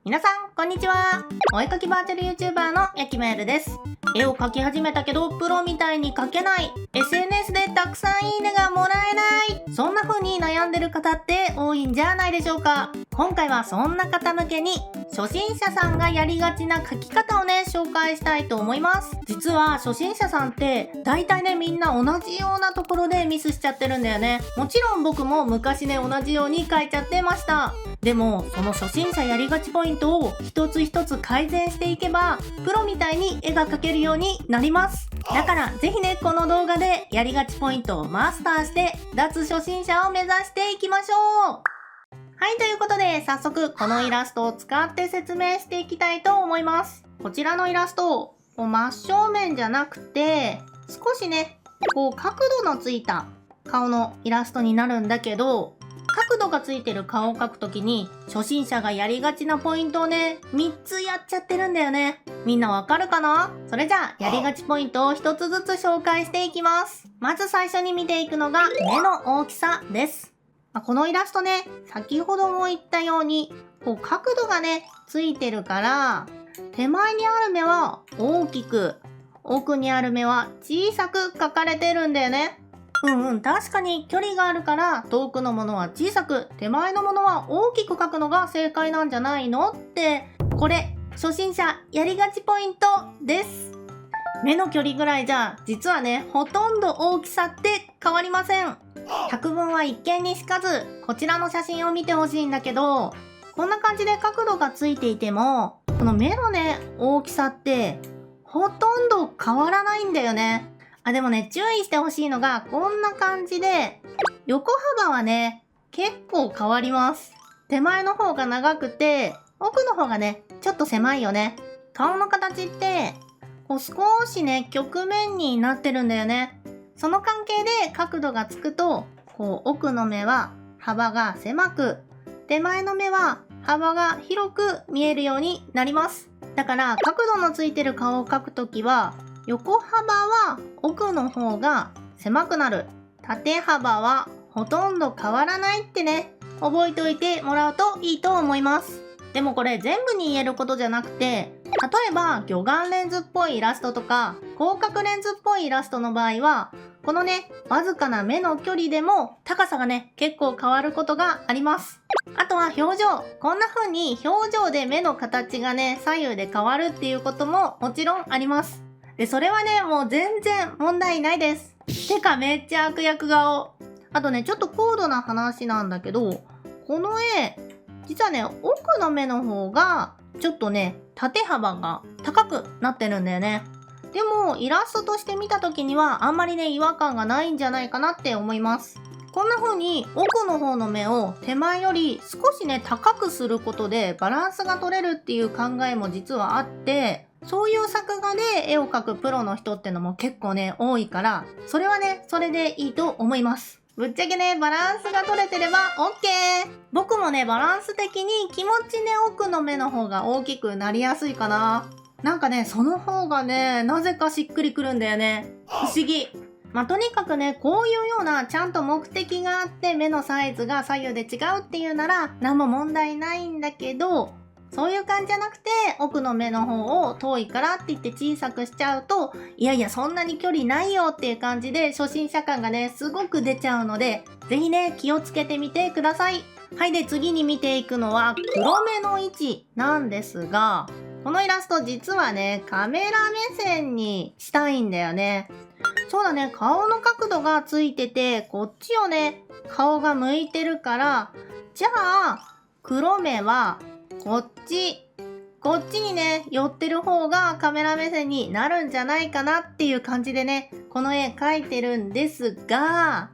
皆さん、こんにちは。お絵かきバーチャル YouTuber のやきめーるです。絵を描き始めたけど、プロみたいに描けない。SNS でたくさんいいねがもらえない。そんな風に悩んでる方って多いんじゃないでしょうか。今回はそんな方向けに、初心者さんがやりがちな描き方をね、紹介したいと思います。実は初心者さんって、大体ね、みんな同じようなところでミスしちゃってるんだよね。もちろん僕も昔ね、同じように描いちゃってました。でも、その初心者やりがちポイントを一つ一つ改善していけば、プロみたいに絵が描けるようになります。だからぜひね、この動画でやりがちポイントをマスターして、脱初心者を目指していきましょう。はい、ということで、早速このイラストを使って説明していきたいと思います。こちらのイラスト、真正面じゃなくて、少しね、角度のついた顔のイラストになるんだけど、角度がついてる顔を描くときに、初心者がやりがちなポイントをね、3つやっちゃってるんだよね。みんなわかるかな？それじゃあ、やりがちポイントを1つずつ紹介していきます。まず最初に見ていくのが、目の大きさです。このイラストね、先ほども言ったように、角度がね、ついてるから、手前にある目は大きく、奥にある目は小さく描かれてるんだよね。確かに距離があるから遠くのものは小さく、手前のものは大きく描くのが正解なんじゃないのって、これ、初心者やりがちポイントです。目の距離ぐらいじゃ、実はね、ほとんど大きさって変わりません。百聞は一見にしかず、こちらの写真を見てほしいんだけど、こんな感じで角度がついていても、この目のね、大きさって、ほとんど変わらないんだよね。でもね、注意してほしいのが、こんな感じで、横幅はね、結構変わります。手前の方が長くて、奥の方がね、ちょっと狭いよね。顔の形って、少しね、曲面になってるんだよね。その関係で角度がつくと、奥の目は幅が狭く、手前の目は幅が広く見えるようになります。だから、角度のついてる顔を描くときは、横幅は奥の方が狭くなる。縦幅はほとんど変わらないってね、覚えておいてもらうといいと思います。でもこれ全部に言えることじゃなくて、例えば魚眼レンズっぽいイラストとか広角レンズっぽいイラストの場合は、このね、わずかな目の距離でも高さがね、結構変わることがあります。あとは表情。こんな風に表情で目の形がね、左右で変わるっていうことももちろんあります。で、それはね、もう全然問題ないです。てかめっちゃ悪役顔。あとね、ちょっと高度な話なんだけど、この絵、実はね、奥の目の方が、ちょっとね、縦幅が高くなってるんだよね。でも、イラストとして見た時には、あんまりね、違和感がないんじゃないかなって思います。こんな風に、奥の方の目を手前より少しね、高くすることで、バランスが取れるっていう考えも実はあって、そういう作画で絵を描くプロの人ってのも結構ね、多いから、それはね、それでいいと思います。ぶっちゃけね、バランスが取れてれば OK！ 僕もね、バランス的に気持ちね、奥の目の方が大きくなりやすいかな。なんかね、その方がね、なぜかしっくりくるんだよね。不思議。とにかくね、こういうようなちゃんと目的があって目のサイズが左右で違うっていうなら何も問題ないんだけど、そういう感じじゃなくて、奥の目の方を遠いからって言って小さくしちゃうと、いやいやそんなに距離ないよっていう感じで初心者感がね、すごく出ちゃうので、ぜひね、気をつけてみてください。はい、で次に見ていくのは黒目の位置なんですが、このイラスト実はね、カメラ目線にしたいんだよね。そうだね、顔の角度がついてて、こっちをね、顔が向いてるから、じゃあ、黒目は、こっちにね、寄ってる方がカメラ目線になるんじゃないかなっていう感じでね、この絵描いてるんですが、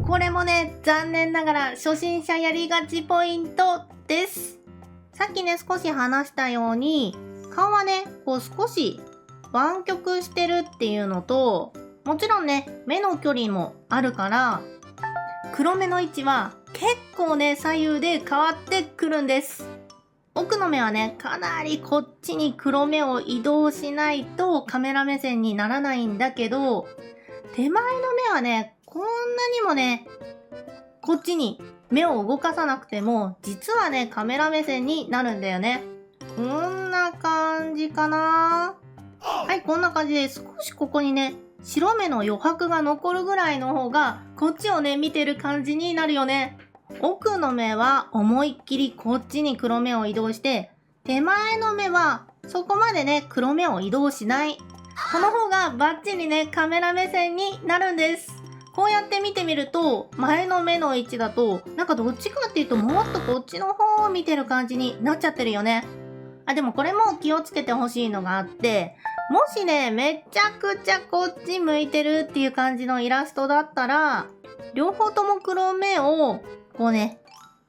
これもね、残念ながら初心者やりがちポイントです。さっきね、少し話したように、顔はね、少し湾曲してるっていうのと、もちろんね、目の距離もあるから、黒目の位置は結構ね、左右で変わってくるんです。奥の目はね、かなりこっちに黒目を移動しないとカメラ目線にならないんだけど、手前の目はね、こんなにもね、こっちに目を動かさなくても、実はね、カメラ目線になるんだよね。こんな感じかな。はい、こんな感じで少しここにね、白目の余白が残るぐらいの方が、こっちをね、見てる感じになるよね。奥の目は思いっきりこっちに黒目を移動して、手前の目はそこまでね、黒目を移動しない。この方がバッチリね、カメラ目線になるんです。こうやって見てみると、前の目の位置だと、なんかどっちかっていうともっとこっちの方を見てる感じになっちゃってるよね。あ、でもこれも気をつけてほしいのがあって、もしね、めちゃくちゃこっち向いてるっていう感じのイラストだったら、両方とも黒目を、こうね、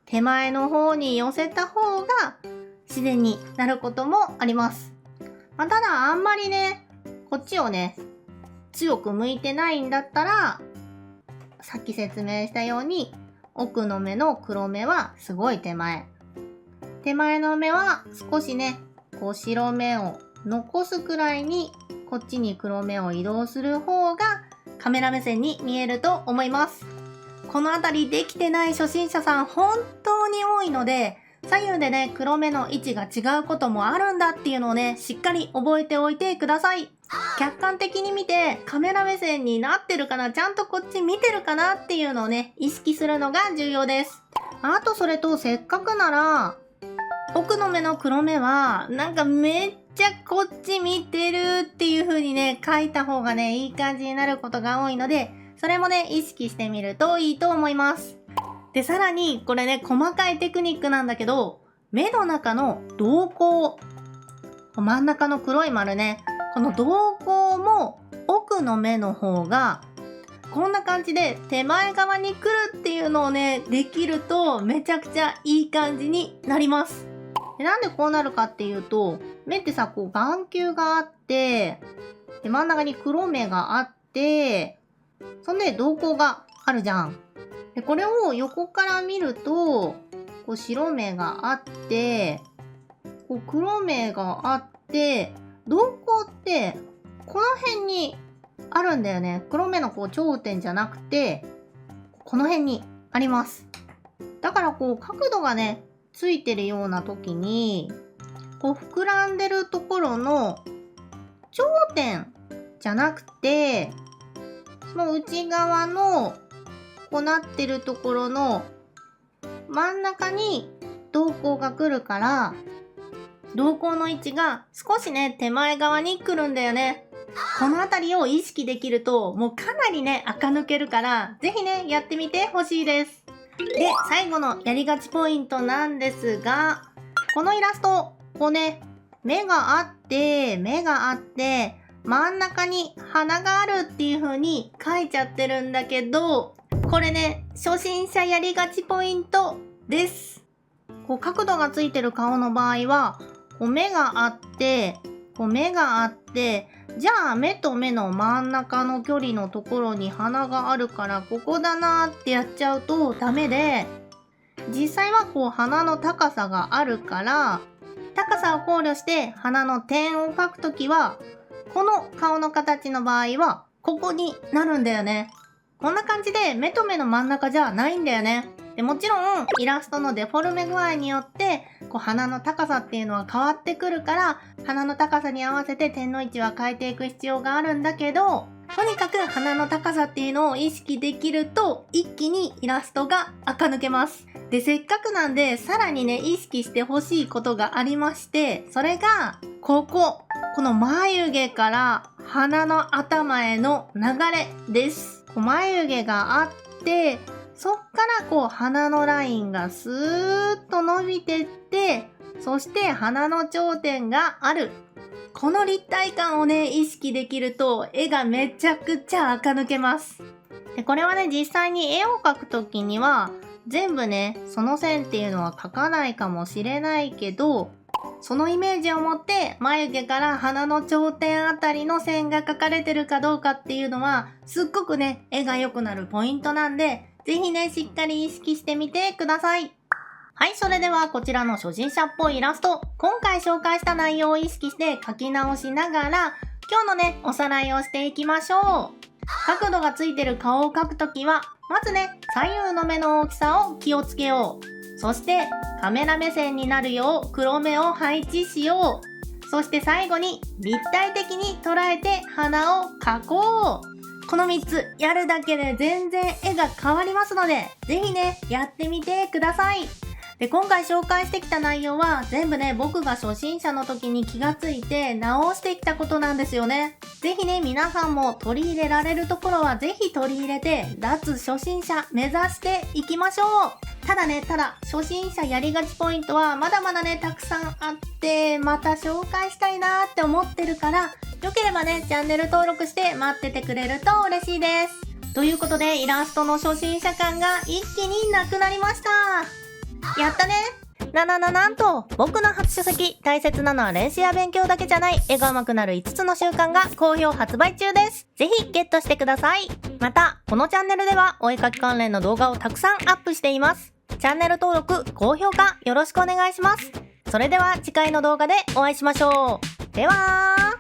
手前の方に寄せた方が自然になることもあります。ただあんまりね、こっちをね、強く向いてないんだったら、さっき説明したように、奥の目の黒目はすごい手前。手前の目は少しね、こう白目を残すくらいに、こっちに黒目を移動する方がカメラ目線に見えると思います。このあたりできてない初心者さん本当に多いので、左右でね、黒目の位置が違うこともあるんだっていうのをね、しっかり覚えておいてください。客観的に見てカメラ目線になってるかな、ちゃんとこっち見てるかなっていうのをね、意識するのが重要です。あとそれとせっかくなら、奥の目の黒目はなんかめっちゃこっち見てるっていう風にね、描いた方がね、いい感じになることが多いので、それもね、意識してみるといいと思います。で、さらにこれね、細かいテクニックなんだけど、目の中の瞳孔、真ん中の黒い丸ね、この瞳孔も奥の目の方がこんな感じで手前側に来るっていうのをね、できるとめちゃくちゃいい感じになります。で、なんでこうなるかっていうと、目ってさ、こう眼球があって、で真ん中に黒目があって、そんで瞳孔があるじゃん。で、これを横から見ると、こう白目があって、こう黒目があって、瞳孔ってこの辺にあるんだよね。黒目のこう頂点じゃなくて、この辺にあります。だからこう角度がね、ついてるような時に、こう膨らんでるところの頂点じゃなくて、その内側のこうなってるところの真ん中に瞳孔が来るから、瞳孔の位置が少しね、手前側に来るんだよね。このあたりを意識できると、もうかなりね、垢抜けるから、ぜひね、やってみてほしいです。で、最後のやりがちポイントなんですが、このイラスト、こうね、目があって、真ん中に鼻があるっていう風に書いちゃってるんだけど、これね、初心者やりがちポイントです。こう角度がついてる顔の場合は、こう目があって、じゃあ目と目の真ん中の距離のところに鼻があるからここだなーってやっちゃうとダメで、実際はこう鼻の高さがあるから、高さを考慮して鼻の点を描くときは、この顔の形の場合はここになるんだよね。こんな感じで目と目の真ん中じゃないんだよね。で、もちろんイラストのデフォルメ具合によってこう鼻の高さっていうのは変わってくるから、鼻の高さに合わせて点の位置は変えていく必要があるんだけど、とにかく鼻の高さっていうのを意識できると一気にイラストが垢抜けます。で、せっかくなんでさらにね、意識してほしいことがありまして、それがこの眉毛から鼻の頭への流れです。眉毛があって、そっからこう鼻のラインがスーッと伸びてって、そして鼻の頂点がある。この立体感をね、意識できると絵がめちゃくちゃ垢抜けます。で、これはね、実際に絵を描くときには全部ね、その線っていうのは描かないかもしれないけど、そのイメージを持って眉毛から鼻の頂点あたりの線が描かれてるかどうかっていうのはすっごくね、絵が良くなるポイントなんで、ぜひね、しっかり意識してみてください。はい、それではこちらの初心者っぽいイラスト、今回紹介した内容を意識して描き直しながら、今日のね、おさらいをしていきましょう。角度がついてる顔を描くときは、まずね、左右の目の大きさを気をつけよう。そしてカメラ目線になるよう黒目を配置しよう。そして最後に立体的に捉えて鼻を描こう。この3つやるだけで全然絵が変わりますので、ぜひね、やってみてください。で、今回紹介してきた内容は全部ね、僕が初心者の時に気がついて直してきたことなんですよね。ぜひね、皆さんも取り入れられるところはぜひ取り入れて、脱初心者目指していきましょう。ただ初心者やりがちポイントはまだまだね、たくさんあって、また紹介したいなーって思ってるから、よければね、チャンネル登録して待っててくれると嬉しいです。ということで、イラストの初心者感が一気になくなりました。やったね。なんと、僕の初書籍、大切なのは練習や勉強だけじゃない、絵が上手くなる5つの習慣が好評発売中です。ぜひゲットしてください。また、このチャンネルではお絵描き関連の動画をたくさんアップしています。チャンネル登録、高評価よろしくお願いします。それでは次回の動画でお会いしましょう。では